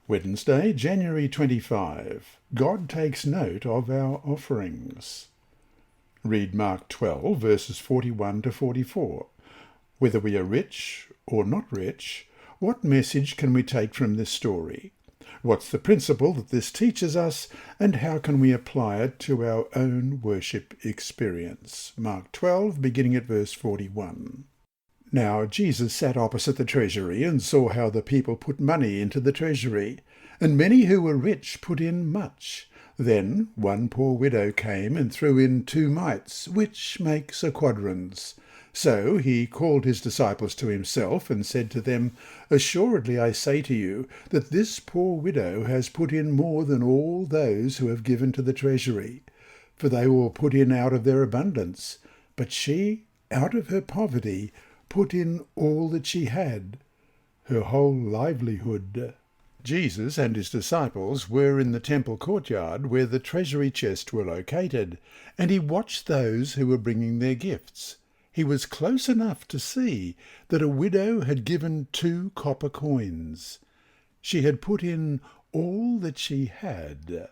Wednesday, January 25. God takes note of our offerings. Read Mark 12, verses 41 to 44. Whether we are rich or not rich, what message can we take from this story? What's the principle that this teaches us, and how can we apply it to our own worship experience? Mark 12, beginning at verse 41. Now Jesus sat opposite the treasury and saw how the people put money into the treasury, and many who were rich put in much. Then one poor widow came and threw in 2 mites, which makes a quadrans. So he called his disciples to himself and said to them, Assuredly I say to you that this poor widow has put in more than all those who have given to the treasury. For they all put in out of their abundance, but she, out of her poverty, put in all that she had, her whole livelihood. Jesus and his disciples were in the temple courtyard where the treasury chests were located, and he watched those who were bringing their gifts. He was close enough to see that a widow had given 2 copper coins. She had put in all that she had.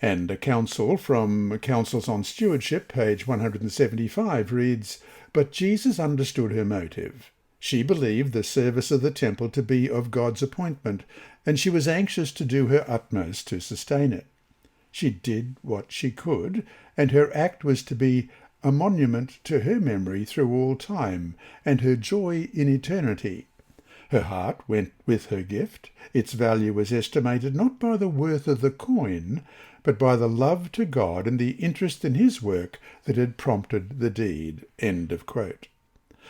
And a counsel from Counsels on Stewardship, page 175, reads, But Jesus understood her motive. She believed the service of the temple to be of God's appointment, and she was anxious to do her utmost to sustain it. She did what she could, and her act was to be a monument to her memory through all time, and her joy in eternity. Her heart went with her gift. Its value was estimated not by the worth of the coin, but by the love to God and the interest in his work that had prompted the deed. End of quote.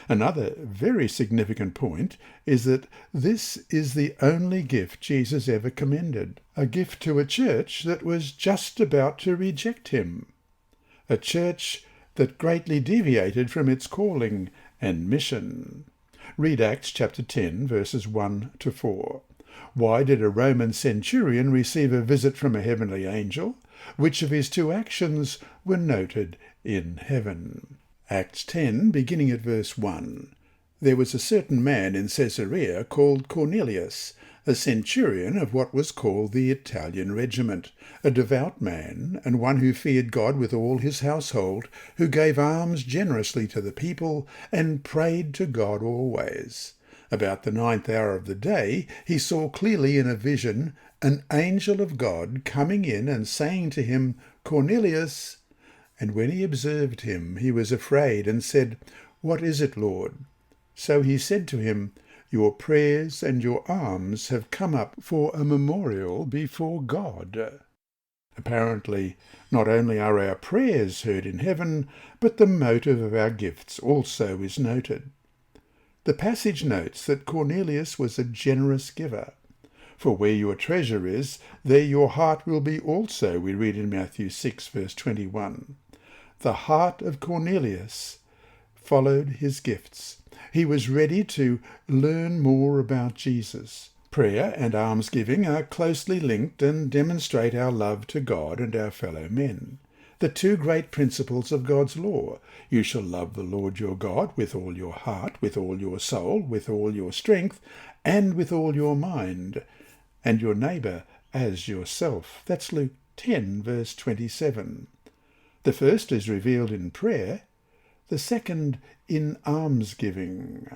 Another very significant point is that this is the only gift Jesus ever commended, a gift to a church that was just about to reject him, a church that greatly deviated from its calling and mission. Read Acts chapter 10, verses 1 to 4. Why did a Roman centurion receive a visit from a heavenly angel? Which of his 2 actions were noted in heaven? Acts 10, beginning at verse 1. There was a certain man in Caesarea called Cornelius, a centurion of what was called the Italian regiment, a devout man, and one who feared God with all his household, who gave alms generously to the people, and prayed to God always. About the 9th hour of the day, he saw clearly in a vision an angel of God coming in and saying to him, Cornelius. And when he observed him, he was afraid and said, What is it, Lord? So he said to him, Your prayers and your alms have come up for a memorial before God. Apparently, not only are our prayers heard in heaven, but the motive of our gifts also is noted. The passage notes that Cornelius was a generous giver. For where your treasure is, there your heart will be also, we read in Matthew 6, verse 21. The heart of Cornelius followed his gifts. He was ready to learn more about Jesus. Prayer and almsgiving are closely linked and demonstrate our love to God and our fellow men. The 2 great principles of God's law. You shall love the Lord your God with all your heart, with all your soul, with all your strength, and with all your mind, and your neighbour as yourself. That's Luke 10, verse 27. The first is revealed in prayer, the second in almsgiving.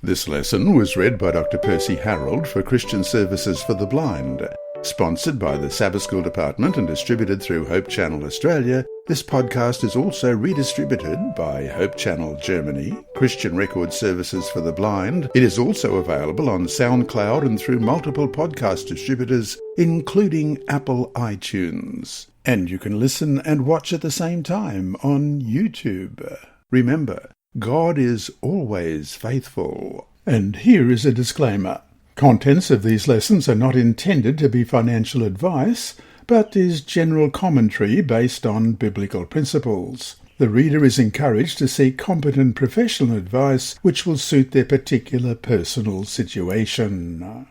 This lesson was read by Dr. Percy Harrold for Christian Services for the Blind. Sponsored by the Sabbath School Department and distributed through Hope Channel Australia, this podcast is also redistributed by Hope Channel Germany, Christian Record Services for the Blind. It is also available on SoundCloud and through multiple podcast distributors, including Apple iTunes. And you can listen and watch at the same time on YouTube. Remember, God is always faithful. And here is a disclaimer. Contents of these lessons are not intended to be financial advice, but is general commentary based on biblical principles. The reader is encouraged to seek competent professional advice which will suit their particular personal situation.